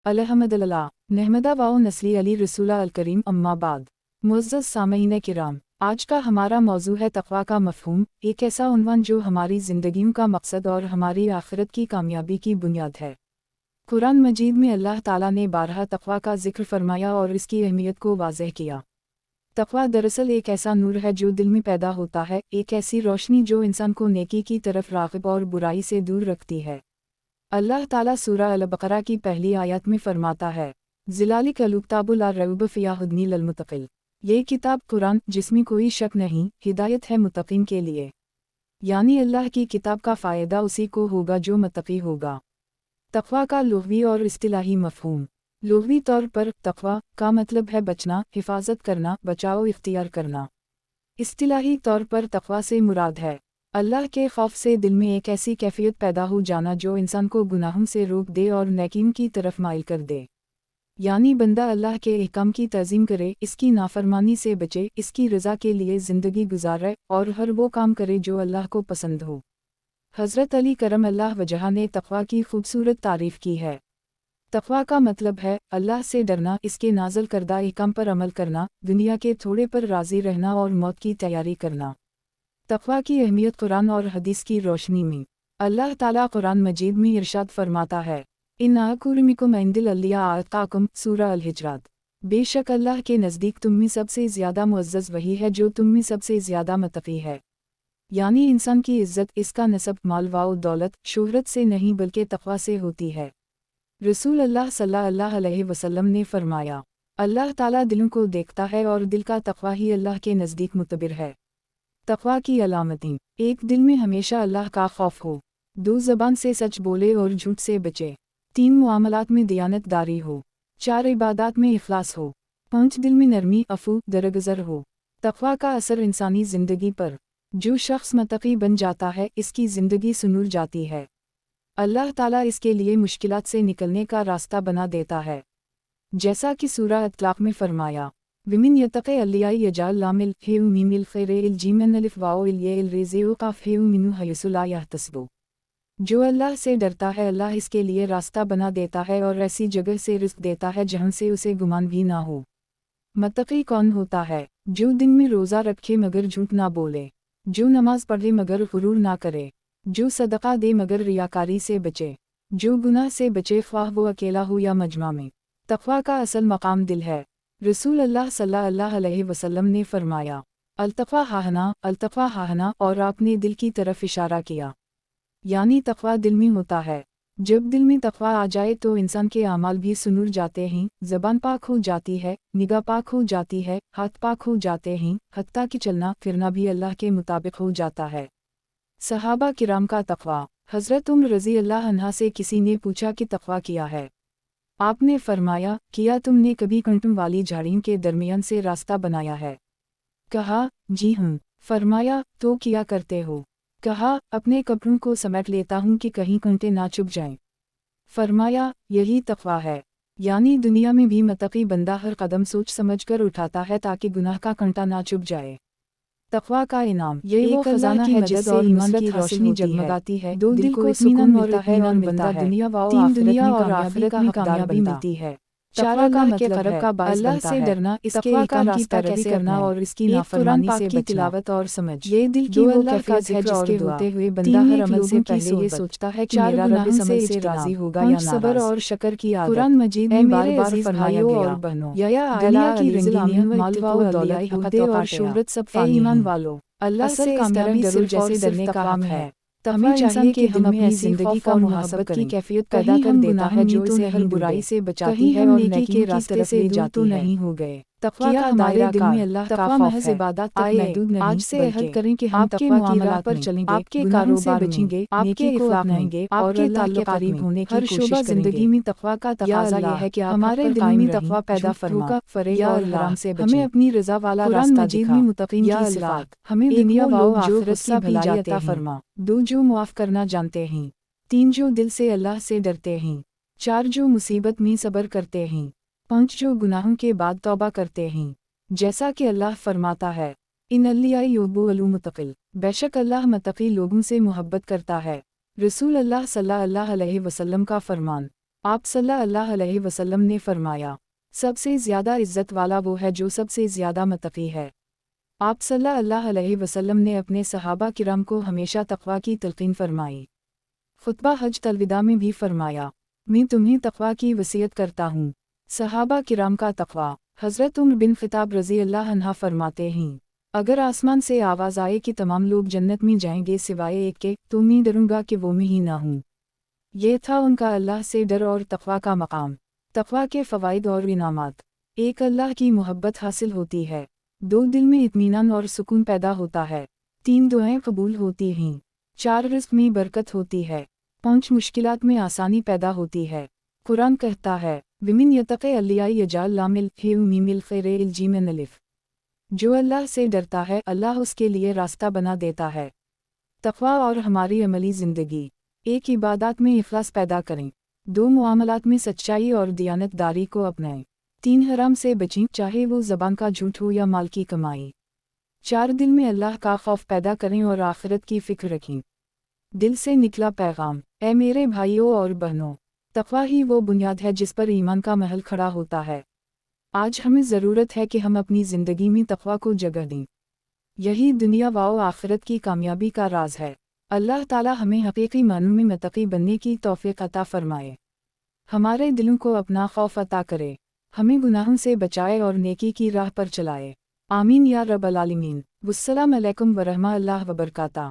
अलहमदुलिल्लाह नहमदा wow नस्ली अली रसूला अल करीम अम्मा बाद। मुअज़्ज़ज़ सामईन किराम, आज का हमारा मौजू है तक़वा का मफ़हूम, एक ऐसा उन्वान जो हमारी ज़िंदगियों का मकसद और हमारी आखिरत की कामयाबी की बुनियाद है। कुरान मजीद में अल्लाह ताला ने बारहा तक़वा का ज़िक्र फरमाया और इसकी अहमियत को वाज़ेह किया। तक़वा दरअसल एक ऐसा नूर है जो दिल में पैदा होता है, एक ऐसी रोशनी जो इंसान को नेकी की तरफ राग़िब और बुराई से दूर रखती है। अल्लाह ताला सूरा अल-बक़रा की पहली आयत में फरमाता है, ज़िलालिका किताबुल ला रैब फ़ीहि हुदन लिल-मुत्तक़ीन। ये किताब कुरान जिसमें कोई शक नहीं, हिदायत है मुत्तक़ीन के लिए। यानी अल्लाह की किताब का फ़ायदा उसी को होगा जो मुत्तक़ी होगा। तक़वा का लुग़वी और इस्तिलाही मफ़हूम। लुग़वी तौर पर तक़वा का मतलब है बचना, हिफाजत करना, बचाव इख्तियार करना। इस्तिलाही तौर पर तक़वा से मुराद है अल्लाह के खौफ से दिल में एक ऐसी कैफियत पैदा हो जाना जो इंसान को गुनाहों से रोक दे और नेकीम की तरफ माइल कर दे। यानी बंदा अल्लाह के अहकाम की तज़ीम करे, इसकी नाफरमानी से बचे, इसकी रज़ा के लिए ज़िंदगी गुजारे और हर वो काम करे जो अल्लाह को पसंद हो। हज़रत अली करम अल्लाह वजह ने तक़वा की खूबसूरत तारीफ़ की है। तक़वा का मतलब है अल्लाह से डरना, इसके नाज़िल करदा अहकाम पर अमल करना, दुनिया के थोड़े पर राज़ी रहना और मौत की तैयारी करना। तक़वा की अहमियत कुरान और हदीस की रोशनी में। अल्लाह ताला कुरान मजीद में इरशाद फरमाता है, इन्ना अकुरमिकुम इंदिल अल्लिया अतकाकुम, सूरा अल-हिजरात। बेशक अल्लाह के नज़दीक तुम में सबसे ज़्यादा मुअज़्ज़ज़ वही है जो तुम में सबसे ज़्यादा मुत्तक़ी है। यानी इंसान की इज़्ज़त इसका नसब, माल व दौलत, शोहरत से नहीं बल्कि तक़वा से होती है। रसूल अल्लाह सल्लल्लाहु अलैहि वसल्लम ने फरमाया, अल्लाह ताला दिलों को देखता है और दिल का तक़वा ही अल्लाह के नज़दीक मुतबिर है। तक़वा की अलामतें। एक, दिल में हमेशा अल्लाह का खौफ हो। 2, ज़बान से सच बोले और झूठ से बचे। 3, मुआमलात में दियानतदारी हो। 4, इबादत में इखलास हो। 5, दिल में नरमी, अफ़ू, दरगुज़र हो। तक़वा का असर इंसानी ज़िंदगी पर। जो शख्स मुत्तक़ी बन जाता है, इसकी ज़िंदगी सुनूर जाती है। अल्लाह ताला इसके लिए मुश्किलात से निकलने का रास्ता बना देता है। जैसा कि सूरा अत-तलाक़ में फरमाया, विमिन यतक़ी अल्लियाई यजाल लामिल हेउ मीमिल ख़ैरे इल जीमन अलिफ वाओ इल ये इल रेज़ेउ क़ाफ़ हेउ मिनु हयसु ला यहतसिबु। जो अल्लाह से डरता है, अल्लाह इसके लिए रास्ता बना देता है और ऐसी जगह से रिज़्क़ देता है जहाँ से उसे गुमान भी ना हो। मुत्तक़ी कौन होता है? जो दिन में रोज़ा रखे मगर झूठ ना बोले, जो नमाज पढ़े मगर ग़ुरूर ना करे, जो सदक़ा दे मगर रियाकारी से बचे, जो गुनाह से बचे ख्वाह वो अकेला हो या मजमा में। तक़वा का असल मकाम दिल है। रसूल अल्लाह सल्लल्लाहु अलैहि वसल्लम ने फरमाया, अल्तक़वा हाहना, और आपने दिल की तरफ इशारा किया। यानी तक़वा दिल में होता है। जब दिल में तक़वा आ जाए तो इंसान के आमाल भी सुनूर जाते हैं, ज़बान पाक हो जाती है, निगाह पाक हो जाती है, हाथ पाक हो जाते हैं, हत्ता कि चलना फिरना भी अल्लाह के मुताबिक हो जाता है। सहाबा किराम का तक़वा। हज़रत उम्र रज़ी अल्लाह अन्हा से किसी ने पूछा कि तक़वा क्या है? आपने फरमाया, किया तुमने कभी कंटुम वाली झाड़ियों के दरमियान से रास्ता बनाया है? कहा, जी हूँ। फरमाया, तो किया करते हो? कहा, अपने कपड़ों को समेट लेता हूँ कि कहीं कंटे ना चुभ जाएं। फरमाया, यही तक़वा है। यानी दुनिया में भी मुत्तक़ी बंदा हर कदम सोच समझ कर उठाता है ताकि गुनाह का कंटा ना चुभ जाए। तक़वा का इनाम। ये वो खजाना है जिससे ईमान की रोशनी जगमगाती है, दो दिल को इत्मीनान मिलता है और बंदा दुनिया व आखिरत में कामयाबी मिलती है। 4, अल्लाह के क़रब का बाइस बनता है। डरना, इसके अहकाम की पैरवी करना और इसकी नाफरमानी से बचना। तिलावत और समझ। ये दिल की वो कैफियत है जिसके होते हुए बंदा हर अमल से पहले ये सोचता है कि मेरा रब इस अमल से राज़ी होगा या नाराज़। सब्र और शक्र की आदत। कुरान मजीद में बार-बार फरमाया गया, दुनिया की रंगीनियत, माल व दौलत, ओहदे और शोहरत सब फ़ानी हैं। ईमान वालों, अल्लाह से कामयाबी सिर्फ जैसे डरने का हक़ है। हमें चाहिए कि हम अपनी ज़िंदगी का मोहब्बत की कैफियत पैदा कर देता है जो इसे हर बुराई से बचाती है और नेकी के रास्ते से दूर तो नहीं हो गए। तक़वा का हमारे दिल में अल्लाह का खौफ है। इबादत तक महदूद नहीं, आज से अहद करें कि हम तक़वा की राह पर चलेंगे, आपके कारोबार से बचेंगे, आपके को अपनाएंगे और अल्लाह के करीब होने की कोशिश करेंगे। हर ज़िंदगी में तक़वा का तकाज़ा यह है कि हमारे दिल में तक़वा पैदा फरमा, फरेब और हराम से बचें। हमें अपनी रज़ा वाला रास्ता दिखा। मुत्तक़ीन की सिफ़ात। हमें दुनिया व आखिरत की भलाई अता फरमा। 2, जो मुआफ़ करना जानते हैं। 3, जो दिल से अल्लाह से डरते हैं। 4, जो मुसीबत में सब्र करते हैं। 5, जो गुनाहों के बाद तौबा करते हैं। जैसा कि अल्लाह फरमाता है, इन अल्लियाई युहिब्बुल मुत्तक़ीन, बेशक अल्लाह मुत्तक़ी लोगों से मोहब्बत करता है। रसूल अल्लाह सल्लल्लाहु अलैहि वसल्लम का फरमान। आप सल्लल्लाहु अलैहि वसल्लम ने फरमाया, सबसे ज़्यादा इज़्ज़त वाला वो है जो सबसे ज़्यादा मुत्तकी है। आप सल्लल्लाहु अलैहि वसल्लम ने अपने सहाबा किराम को हमेशा तक़वा की तलक़ीन फरमाई। खुतबा हज अलविदा में भी फरमाया, मैं तुम्हें तक़वा की वसीयत करता हूँ। सहाबा किराम का तक़वा। हज़रत उम्र बिन ख़िताब रज़ी अल्लाह अन्हा फरमाते हैं, अगर आसमान से आवाज़ आए कि तमाम लोग जन्नत में जाएंगे सिवाय एक के, तो मैं डरूंगा कि वो मैं ही ना हूँ। ये था उनका अल्लाह से डर और तक़वा का मकाम। तक़वा के फ़वाइद और इनामात। एक, अल्लाह की मोहब्बत हासिल होती है। 2, दिल में इत्मीनान और सुकून पैदा होता है। 3, दुआएं कबूल होती हैं। 4, रिज़्क़ में बरकत होती है। 5, मुश्किलात में आसानी पैदा होती है। कुरान कहता है, विमिन यतक़े अल्लिया यजाल लामिल मीमिल ख़ैरे इल्जीमिन अलिफ। जो अल्लाह से डरता है अल्लाह उसके लिए रास्ता बना देता है। तक़वा और हमारी अमली ज़िंदगी। 1, इबादत में इख़लास पैदा करें। 2, मुआमलात में सच्चाई और दियानतदारी को अपनाएं। 3, हराम से बचें, चाहे वो ज़बान का झूठ हो या माल की कमाई। 4, दिल में अल्लाह का खौफ पैदा करें और आखिरत की फ़िक्र रखें। दिल से निकला पैगाम। ऐ मेरे भाइयों और बहनों, तक़वा ही वो बुनियाद है जिस पर ईमान का महल खड़ा होता है। आज हमें ज़रूरत है कि हम अपनी ज़िंदगी में तक़वा को जगह दें। यही दुनिया व आखिरत की कामयाबी का राज है। अल्लाह ताला हमें हक़ीक़ी मानों में मुत्तक़ी बनने की तौफ़ीक़ अता फ़रमाए। हमारे दिलों को अपना खौफ अता करे, हमें गुनाहों से बचाए और नेकी की राह पर चलाए। आमीन या रब्बल आलमीन। वस्सलाम अलैकुम वरहमतुल्लाहि व बरकातहू।